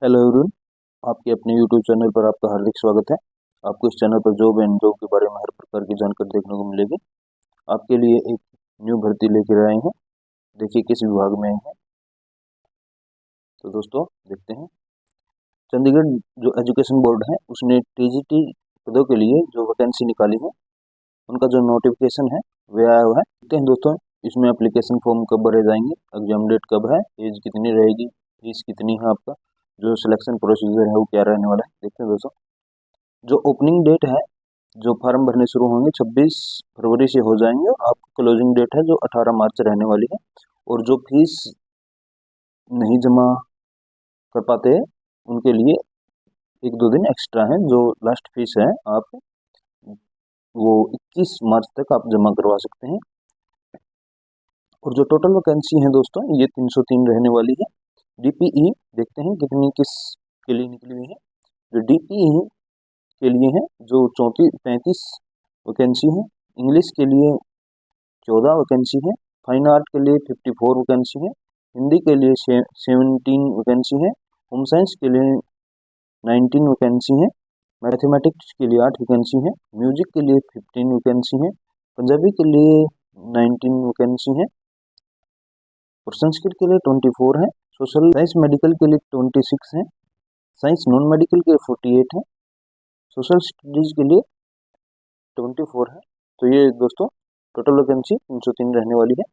Hello everyone, आपके अपने YouTube channel पर आपका हार्दिक स्वागत है। आपको इस चैनल पर जॉब एंड जॉब के बारे में हर प्रकार की जानकारी देखने को मिलेगी। आपके लिए एक न्यू भर्ती लेकर आए हैं। देखिए किस विभाग में है। तो दोस्तों देखते हैं। चंडीगढ़ जो एजुकेशन बोर्ड है उसने टीजीटी पदों के लिए जो वैकेंसी निकाली है उनका जो नोटिफिकेशन है वह आया हुआ है। देखते हैं दोस्तों इसमें एप्लीकेशन फॉर्म कब भरे जाएंगे, एग्जाम डेट कब है, एज कितनी रहेगी, फीस कितनी है, आपका जो सिलेक्शन प्रोसीजर है वो क्या रहने वाला है। देखते हैं दोस्तों। जो ओपनिंग डेट है, जो फॉर्म भरने शुरू होंगे 26 फरवरी से हो जाएंगे। आपकी क्लोजिंग डेट है जो 18 मार्च रहने वाली है। और जो फीस नहीं जमा कर पाते हैं उनके लिए एक दो दिन एक्स्ट्रा है। जो लास्ट फीस है आप वो 21 मार्च तक आप जमा करवा सकते हैं। और जो टोटल वैकेंसी है दोस्तों ये 303 रहने वाली है। डीपीई देखते हैं कितनी किस के लिए निकली हुई है। जो डीपीई के लिए है जो 35 वैकेंसी है। इंग्लिश के लिए 14 वैकेंसी है। फाइन आर्ट के लिए 54 वैकेंसी है। हिंदी के लिए 17 वैकेंसी है। होम साइंस के लिए 19 वैकेंसी है। मैथमेटिक्स के लिए 8 वैकेंसी है। म्यूजिक के लिए 15 वैकेंसी है। पंजाबी के लिए 19 वैकेंसी है। और संस्कृत के लिए 24 है। सोशल साइंस मेडिकल के लिए 26 है। साइंस नॉन मेडिकल के लिए 48 है। सोशल स्टडीज के लिए 24 है। तो ये दोस्तों टोटल वैकेंसी 303 रहने वाली है।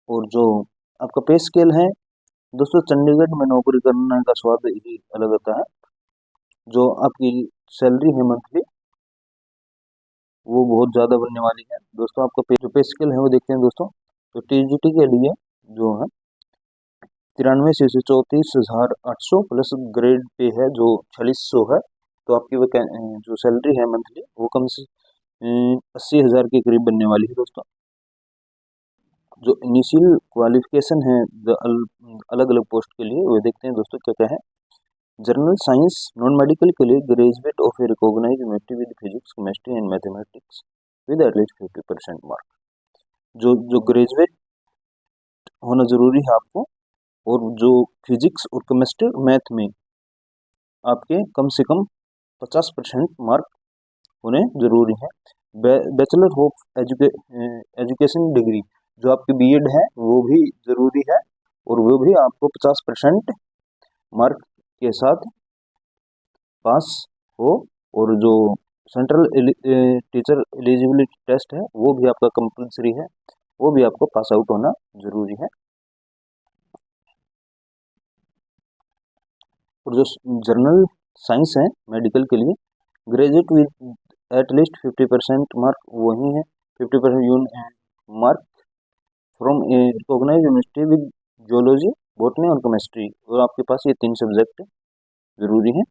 और जो आपका पे स्केल है दोस्तों, चंडीगढ़ में नौकरी करने का स्वाद ही अलग होता है। जो आपकी सैलरी है मंथली वो बहुत ज़्यादा बनने वाली है दोस्तों। आपका जो पे स्केल है वो देखते हैं दोस्तों। तो टीजीटी के लिए जो है 93 से 34,800 प्लस ग्रेड पे है जो 4600 है। तो आपकी जो सैलरी है मंथली वो कम से 80,000 के करीब बनने वाली है दोस्तों। जो इनिशियल क्वालिफिकेशन है अलग अलग पोस्ट के लिए वो देखते हैं दोस्तों क्या क्या है। जनरल साइंस नॉन मेडिकल के लिए graduate of a recognised university with physics chemistry and mathematics with at least 50% mark. जो ग्रेजुएट होना जरूरी है आपको। और जो फिजिक्स और केमिस्ट्री और मैथ में आपके कम से कम 50% मार्क होने जरूरी है। बैचलर ऑफ एजुकेशन डिग्री जो आपकी बीएड है वो भी जरूरी है। और वो भी आपको 50% मार्क के साथ पास हो। और जो सेंट्रल टीचर एलिजिबिलिटी टेस्ट है वो भी आपका कंपलसरी है, वो भी आपको पास आउट होना जरूरी है। और जो जर्नल साइंस है मेडिकल के लिए ग्रेजुएट विद एटलीस्ट 50% मार्क वही है। 50% mark from a recognised university with geology botany और केमिस्ट्री। और आपके पास ये 3 सब्जेक्ट जरूरी है।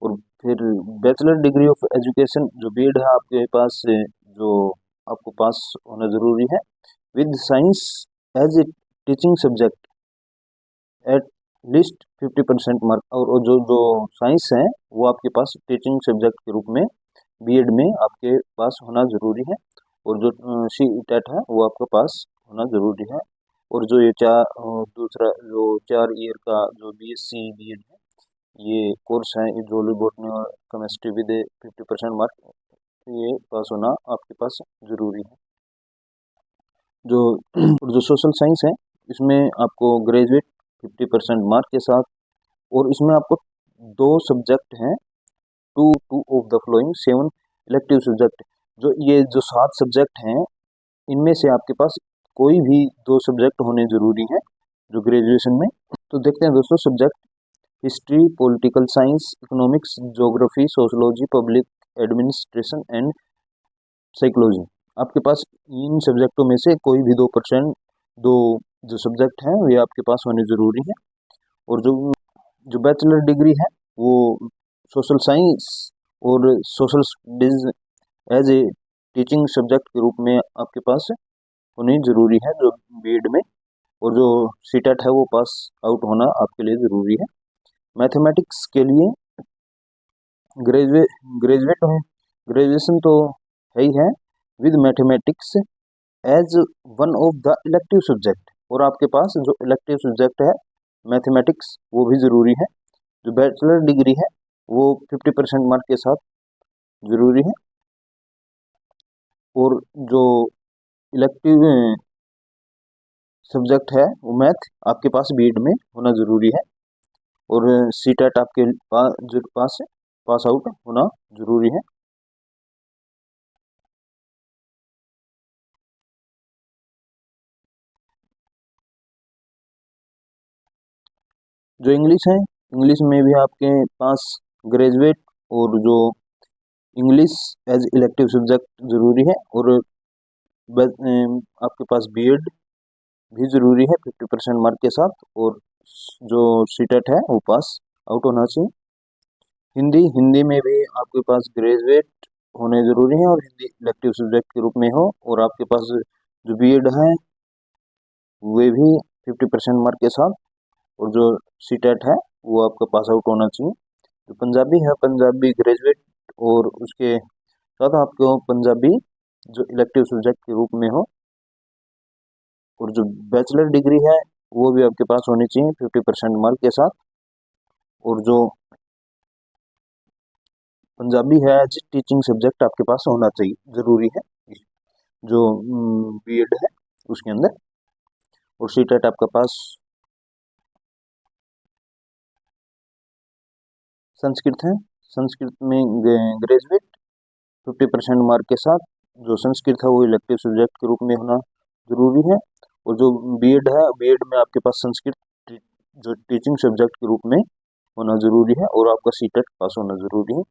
और फिर बैचलर डिग्री ऑफ एजुकेशन जो बीएड है आपके पास जो आपको पास होना जरूरी है with science as a teaching subject at least 50% mark. और जो जो साइंस है वो आपके पास टीचिंग सब्जेक्ट के रूप में बीएड में आपके पास होना जरूरी है। और जो सी टेट है वो आपके पास होना जरूरी है। और जो ये दूसरा जो 4 ईयर का जो बीएससी बीएड है ये कोर्स है जूलॉजी बॉटनी और केमिस्ट्री विद 50% मार्क, ये पास होना आपके पास जरूरी है। जो जो सोशल साइंस है इसमें आपको ग्रेजुएट 50% मार्क के साथ। और इसमें आपको 2 सब्जेक्ट हैं, two of the flowing 7 elective subject. जो ये जो 7 सब्जेक्ट हैं इनमें से आपके पास कोई भी 2 सब्जेक्ट होने जरूरी हैं जो ग्रेजुएशन में। तो देखते हैं दोस्तों subject history, political science, economics, geography, sociology, public administration and psychology. आपके पास इन सब्जेक्टों में से कोई भी 2 जो सब्जेक्ट हैं वे आपके पास होने जरूरी है। और जो जो बैचलर डिग्री है वो सोशल साइंस और social studies as a teaching subject के रूप में आपके पास होनी जरूरी है जो बीएड में। और जो सीटेट है वो पास आउट होना आपके लिए जरूरी है। मैथमेटिक्स के लिए ग्रेजुएट है, ग्रेजुएशन तो है ही है with mathematics as one of the elective subject. और आपके पास जो इलेक्टिव सब्जेक्ट है मैथमेटिक्स वो भी ज़रूरी है। जो बैचलर डिग्री है वो 50% मार्क के साथ जरूरी है। और जो इलेक्टिव सब्जेक्ट है वो मैथ आपके पास बीएड में होना जरूरी है। और सीटेट आपके पास आउट होना जरूरी है। जो इंग्लिश है, इंग्लिश में भी आपके पास ग्रेजुएट और जो इंग्लिश एज इलेक्टिव सब्जेक्ट जरूरी है। और आपके पास बीएड भी जरूरी है 50% मार्क के साथ। और जो सीटेट है वो पास आउट होना चाहिए। हिंदी, हिंदी में भी आपके पास ग्रेजुएट होने जरूरी है और हिंदी इलेक्टिव सब्जेक्ट के रूप में हो। और आपके पास जो बीएड है वे भी 50% मार्क के साथ। और जो सीटेट है वो आपका पास आउट होना चाहिए। जो पंजाबी है, पंजाबी ग्रेजुएट और उसके साथ आपको पंजाबी जो इलेक्टिव सब्जेक्ट के रूप में हो। और जो बैचलर डिग्री है वो भी आपके पास होनी चाहिए 50% मार्क के साथ। और जो पंजाबी है एज टीचिंग सब्जेक्ट आपके पास होना चाहिए, जरूरी है जो बीएड है उसके अंदर। और सीटेट आपके पास संस्कृत है, संस्कृत में ग्रेजुएट 50% मार्क के साथ। जो संस्कृत है वो इलेक्टिव सब्जेक्ट के रूप में होना जरूरी है। और जो बीएड है, बीएड में आपके पास संस्कृत जो टीचिंग सब्जेक्ट के रूप में होना जरूरी है। और आपका सीटेट पास होना जरूरी है।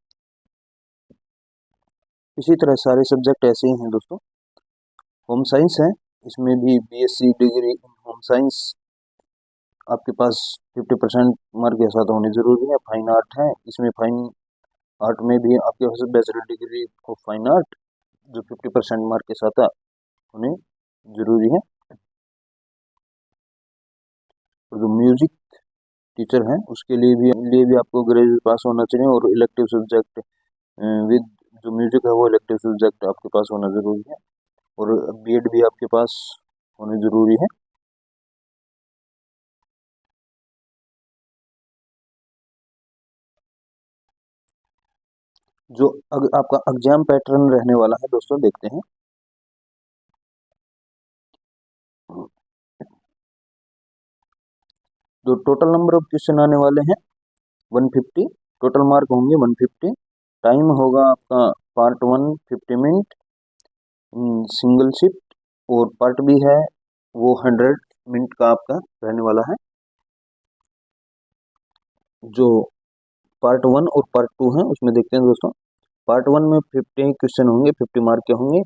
इसी तरह सारे सब्जेक्ट ऐसे ही हैं दोस्तों। होम साइंस है, इसमें भी BSc degree in home science आपके पास 50% मार्क के साथ होनी जरूरी है। फाइन आर्ट है, इसमें फाइन आर्ट में भी आपके पास bachelor degree of fine art जो 50% मार्क के साथ होने जरूरी है। और जो म्यूजिक टीचर है उसके लिए भी आपको ग्रेजुएट पास होना चाहिए। और इलेक्टिव सब्जेक्ट विद जो म्यूजिक है वो इलेक्टिव सब्जेक्ट आपके पास होना जरूरी है। और बीएड भी आपके पास होनी जरूरी है। जो आपका एग्जाम पैटर्न रहने वाला है दोस्तों, देखते हैं। जो टोटल नंबर ऑफ क्वेश्चन आने वाले हैं 150, टोटल मार्क होंगे 150। टाइम होगा आपका पार्ट 1 50 मिनट सिंगल शिफ्ट। और पार्ट बी है वो 100 मिनट का आपका रहने वाला है। जो पार्ट 1 और पार्ट 2 है उसमें देखते हैं दोस्तों। पार्ट 1 में 50 क्वेश्चन होंगे, 50 मार्क के होंगे।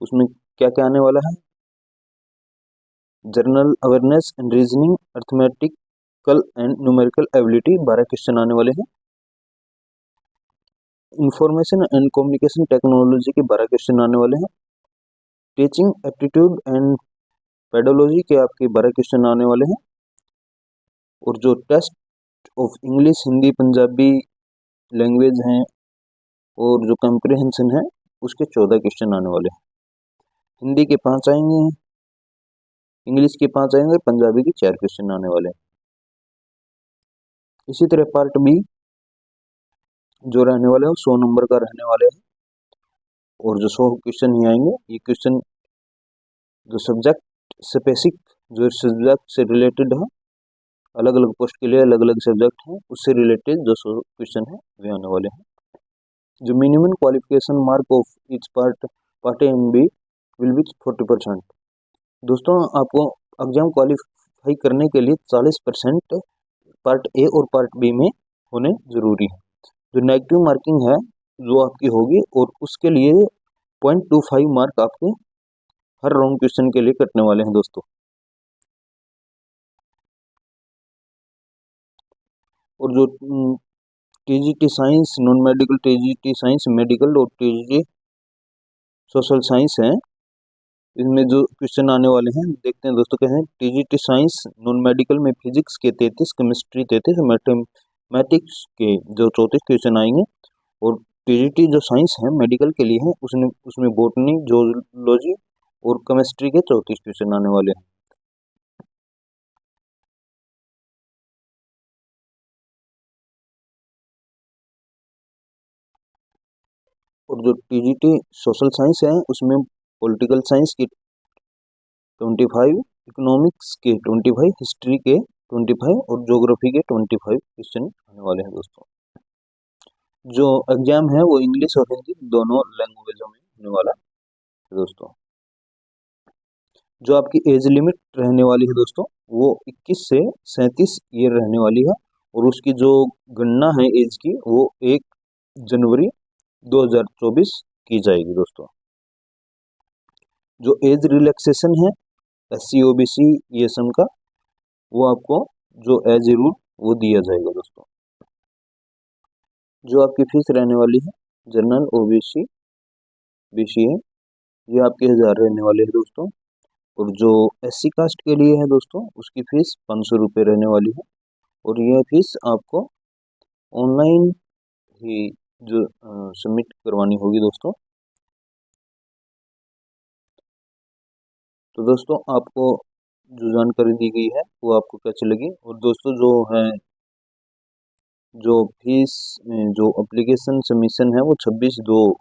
उसमें क्या क्या आने वाला है? General awareness and reasoning, arithmetical and numerical ability 12 question आने वाले हैं। इंफॉर्मेशन एंड कम्युनिकेशन टेक्नोलॉजी के 12 क्वेश्चन आने वाले हैं। टीचिंग एप्टीट्यूड एंड पेडोलॉजी के आपके 12 क्वेश्चन आने वाले हैं। और जो test of English, Hindi, Punjabi language हैं और जो कंप्रिहेंशन है उसके 14 क्वेश्चन आने वाले हैं। हिंदी के 5 आएंगे, इंग्लिश के 5 आएंगे, पंजाबी के 4 क्वेश्चन आने वाले हैं। इसी तरह पार्ट बी जो रहने वाले हैं 100 नंबर का रहने वाले हैं। और जो 100 क्वेश्चन ही आएंगे, ये क्वेश्चन जो सब्जेक्ट स्पेसिफिक, जो सब्जेक्ट से रिलेटेड है, अलग अलग पोस्ट के लिए अलग अलग सब्जेक्ट हैं, उससे रिलेटेड जो 100 क्वेश्चन है वे आने वाले हैं। जो minimum qualification mark of each part A and B will be 40%। दोस्तों आपको एग्जाम क्वालिफाई करने के लिए 40% पार्ट ए और पार्ट बी में होने जरूरी है। जो नेगेटिव मार्किंग है जो आपकी होगी, और उसके लिए 0.25 मार्क आपके हर रॉन्ग क्वेश्चन के लिए कटने वाले हैं दोस्तों। और जो TGT science, non medical TGT science, medical और टीजीटी सोशल साइंस है, इनमें जो क्वेश्चन आने वाले हैं देखते हैं दोस्तों। क्या है? टीजीटी साइंस नॉन मेडिकल में फिजिक्स के 33, केमिस्ट्री 33, मैथमेटिक्स के जो 34 क्वेश्चन आएंगे। और टीजीटी जो साइंस है मेडिकल के लिए है उसमें बोटनी, जोलॉजी और केमिस्ट्री के 34 क्वेश्चन आने वाले हैं। और जो टीजीटी सोशल साइंस है उसमें पॉलिटिकल साइंस की 25, इकोनॉमिक्स के 25, हिस्ट्री के 25 और ज्योग्राफी के 25 क्वेश्चन आने वाले हैं दोस्तों। जो एग्जाम है वो इंग्लिश और हिंदी दोनों लैंग्वेजों में होने वाला है दोस्तों। जो आपकी एज लिमिट रहने वाली है दोस्तों वो 21 से 37 ईयर रहने वाली है, और उसकी जो गणना है एज की वो 1 जनवरी 2024 की जाएगी दोस्तों। जो एज रिलैक्सेशन है SC OBC ESM का, वो आपको जो एज रूल वो दिया जाएगा दोस्तों। जो आपकी फीस रहने वाली है जनरल OBC BCA ये आपके 1000 रहने वाले हैं दोस्तों, और जो SC कास्ट के लिए है दोस्तों उसकी फीस 500 रुपये रहने वाली है, और यह फीस आपको ऑनलाइन ही जो सबमिट करवानी होगी दोस्तों। तो दोस्तों आपको जो जानकारी दी गई है वो आपको कैसी लगी, और दोस्तों जो है जो फीस जो एप्लीकेशन सबमिशन है वो 26/2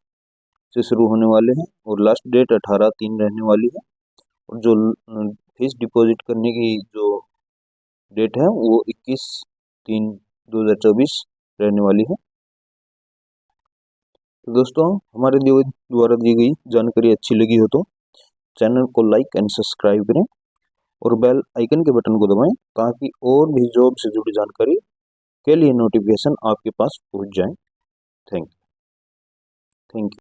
से शुरू होने वाले हैं, और लास्ट डेट 18/3 रहने वाली है, और जो फीस डिपॉजिट करने की जो डेट है वो 21/3/2024 रहने वाली है। तो दोस्तों हमारे द्वारा दी गई जानकारी अच्छी लगी हो तो चैनल को लाइक एंड सब्सक्राइब करें, और बेल आइकन के बटन को दबाएं ताकि और भी जॉब से जुड़ी जानकारी के लिए नोटिफिकेशन आपके पास पहुंच जाए। Thank you.